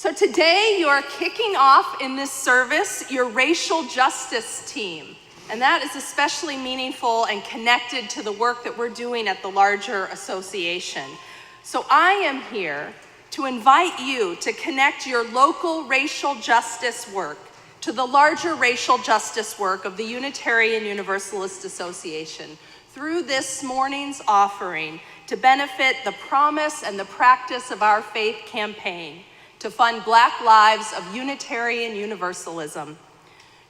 So today you are kicking off in this service your racial justice team. And that is especially meaningful and connected to the work that we're doing at the larger association. So I am here to invite you to connect your local racial justice work to the larger racial justice work of the Unitarian Universalist Association through this morning's offering to benefit the promise and the practice of our faith campaign to fund Black lives of Unitarian Universalism.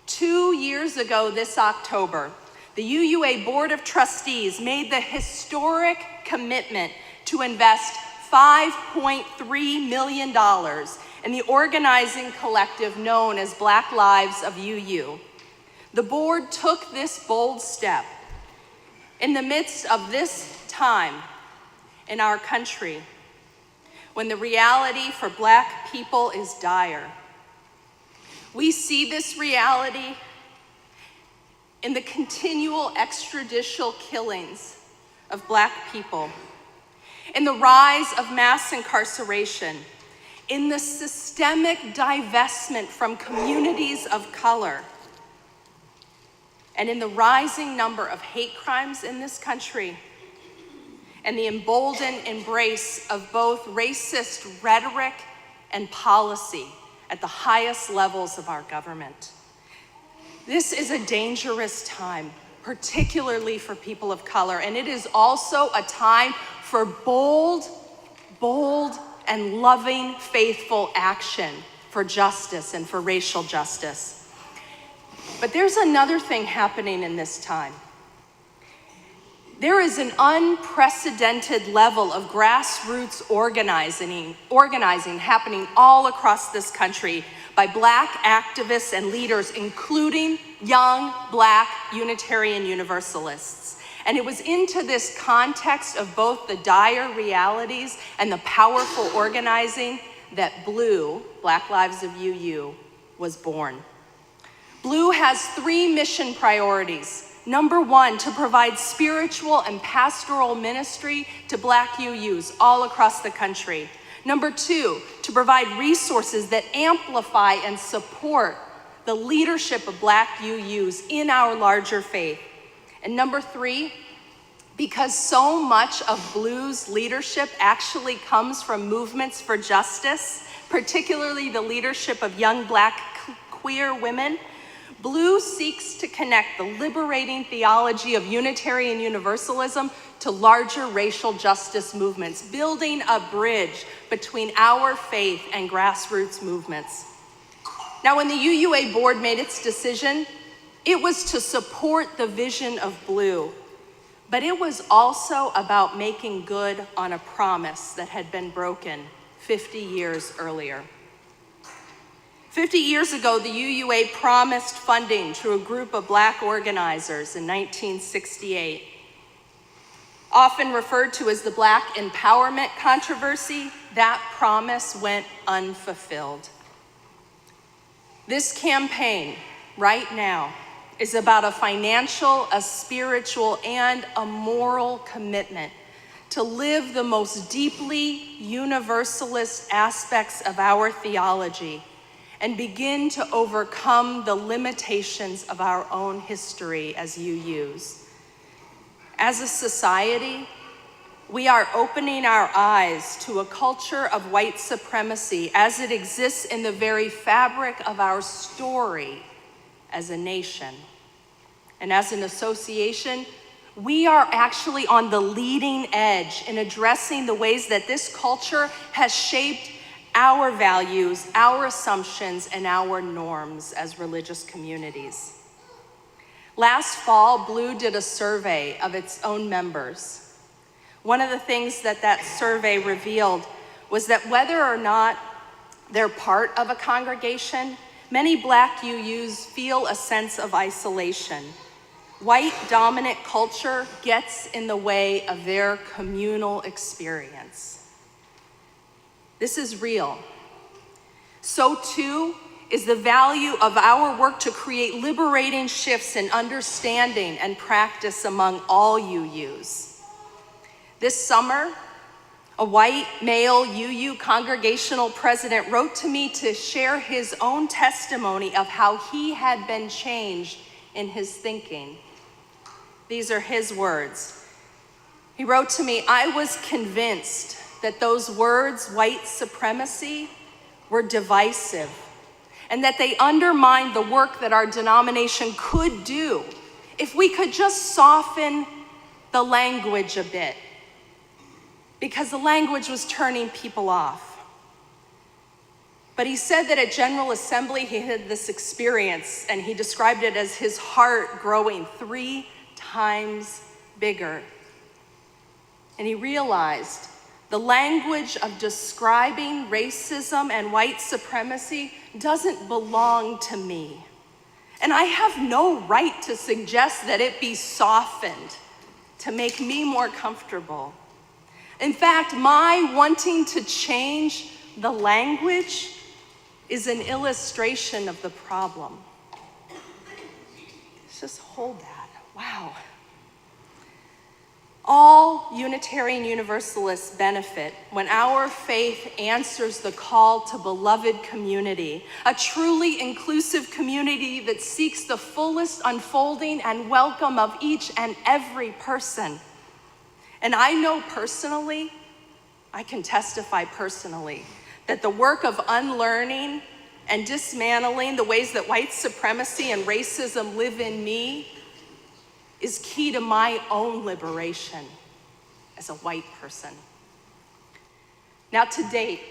2 years ago this October, the UUA Board of Trustees made the historic commitment to invest $5.3 million in the organizing collective known as Black Lives of UU. The board took this bold step in the midst of this time in our country when the reality for Black people is dire. We see this reality in the continual extrajudicial killings of Black people, in the rise of mass incarceration, in the systemic divestment from communities of color, and in the rising number of hate crimes in this country, and the emboldened embrace of both racist rhetoric and policy at the highest levels of our government. This is a dangerous time, particularly for people of color, and it is also a time for bold, and loving, faithful action for justice and for racial justice. But there's another thing happening in this time. There is an unprecedented level of grassroots organizing happening all across this country by Black activists and leaders, including young Black Unitarian Universalists. And it was into this context of both the dire realities and the powerful organizing that Blue, Black Lives of UU, was born. Blue has 3 mission priorities. Number 1, to provide spiritual and pastoral ministry to Black UUs all across the country. Number 2, to provide resources that amplify and support the leadership of Black UUs in our larger faith. And number 3, because so much of Blue's leadership actually comes from movements for justice, particularly the leadership of young Black queer women, Blue seeks to connect the liberating theology of Unitarian Universalism to larger racial justice movements, building a bridge between our faith and grassroots movements. Now, when the UUA board made its decision, it was to support the vision of Blue, but it was also about making good on a promise that had been broken 50 years earlier. 50 years ago, the UUA promised funding to a group of Black organizers in 1968. Often referred to as the Black Empowerment Controversy, that promise went unfulfilled. This campaign, right now, is about a financial, a spiritual, and a moral commitment to live the most deeply universalist aspects of our theology and begin to overcome the limitations of our own history as UUs. As a society, we are opening our eyes to a culture of white supremacy as it exists in the very fabric of our story as a nation. And as an association, we are actually on the leading edge in addressing the ways that this culture has shaped our values, our assumptions, and our norms as religious communities. Last fall, Blue did a survey of its own members. One of the things that survey revealed was that whether or not they're part of a congregation, many Black UUs feel a sense of isolation. White dominant culture gets in the way of their communal experience. This is real. So too is the value of our work to create liberating shifts in understanding and practice among all UUs. This summer, A white male UU congregational president wrote to me to share his own testimony of how he had been changed in his thinking. These are his words. He wrote to me, "I was convinced that those words, white supremacy, were divisive and that they undermined the work that our denomination could do if we could just soften the language a bit, because the language was turning people off." But he said that at General Assembly, he had this experience, and he described it as his heart growing 3 times bigger. And he realized the language of describing racism and white supremacy doesn't belong to me. And I have no right to suggest that it be softened to make me more comfortable. In fact, my wanting to change the language is an illustration of the problem. Let's just hold that. Wow. All Unitarian Universalists benefit when our faith answers the call to beloved community, a truly inclusive community that seeks the fullest unfolding and welcome of each and every person. And I know personally, I can testify personally, that the work of unlearning and dismantling the ways that white supremacy and racism live in me is key to my own liberation as a white person. Now, to date,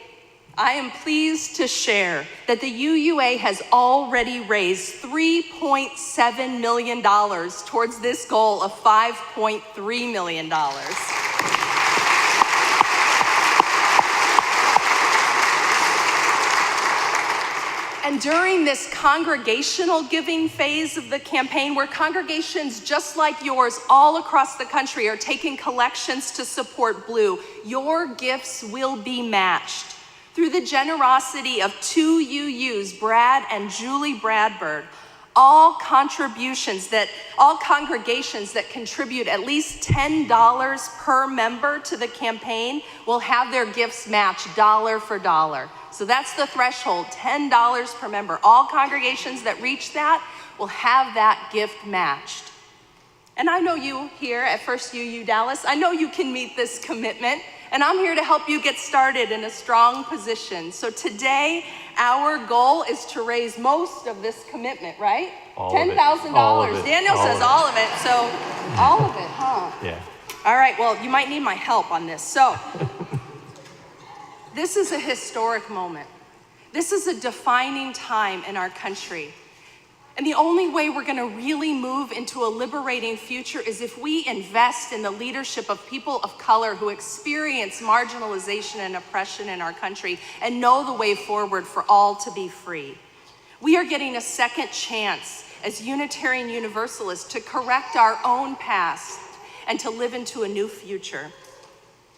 I am pleased to share that the UUA has already raised $3.7 million towards this goal of $5.3 million. And during this congregational giving phase of the campaign, where congregations just like yours all across the country are taking collections to support Blue, your gifts will be matched through the generosity of 2 UUs, Brad and Julie Bradford. All congregations that contribute at least $10 per member to the campaign will have their gifts matched dollar for dollar. So that's the threshold, $10 per member. All congregations that reach that will have that gift matched. And I know you here at First UU Dallas, I know you can meet this commitment, and I'm here to help you get started in a strong position. So today, our goal is to raise most of this commitment, right? $10,000. Daniel says all of it, so all of it, huh? Yeah. All right, well, you might need my help on this. So, this is a historic moment. This is a defining time in our country. And the only way we're gonna really move into a liberating future is if we invest in the leadership of people of color who experience marginalization and oppression in our country and know the way forward for all to be free. We are getting a second chance as Unitarian Universalists to correct our own past and to live into a new future.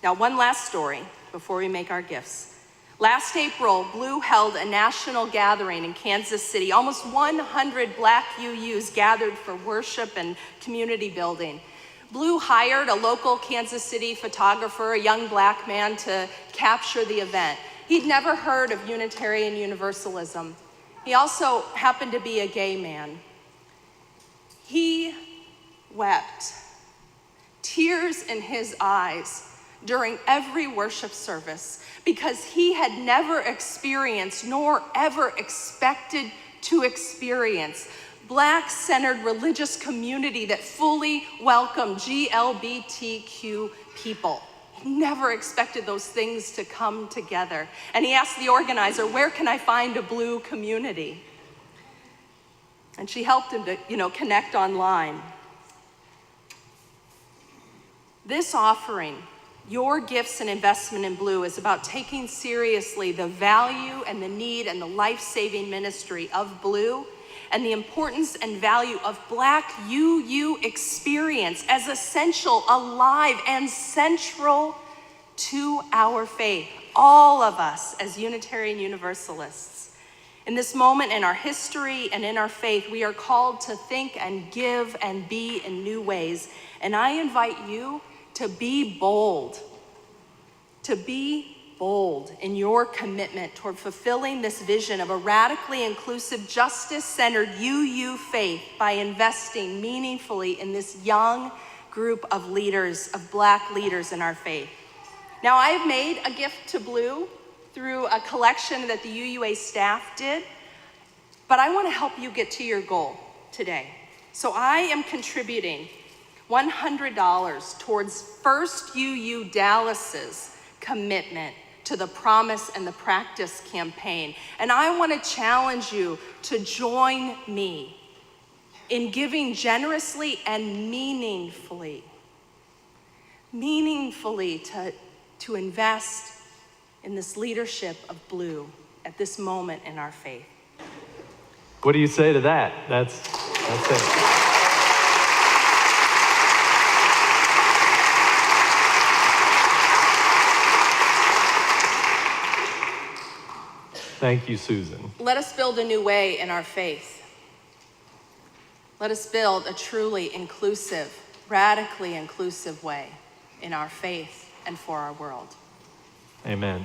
Now, one last story before we make our gifts. Last April, Blue held a national gathering in Kansas City. Almost 100 Black UUs gathered for worship and community building. Blue hired a local Kansas City photographer, a young Black man, to capture the event. He'd never heard of Unitarian Universalism. He also happened to be a gay man. He wept, tears in his eyes, during every worship service, because he had never experienced nor ever expected to experience Black-centered religious community that fully welcomed GLBTQ people. He never expected those things to come together. And he asked the organizer, "Where can I find a Blue community?" And she helped him to, connect online. This offering, your gifts and investment in Blue, is about taking seriously the value and the need and the life-saving ministry of Blue and the importance and value of Black UU experience as essential, alive, and central to our faith, all of us as Unitarian Universalists. In this moment in our history and in our faith, we are called to think and give and be in new ways. And I invite you to be bold. to be bold in your commitment toward fulfilling this vision of a radically inclusive, justice-centered UU faith by investing meaningfully in this young group of leaders, of Black leaders in our faith. Now, I've made a gift to Blue through a collection that the UUA staff did, but I want to help you get to your goal today. So I am contributing $100 towards First UU Dallas's commitment to the Promise and the Practice campaign. And I want to challenge you to join me in giving generously and meaningfully to invest in this leadership of Blue at this moment in our faith. What do you say to that? That's it. Thank you, Susan. Let us build a new way in our faith. Let us build a truly inclusive, radically inclusive way in our faith and for our world. Amen.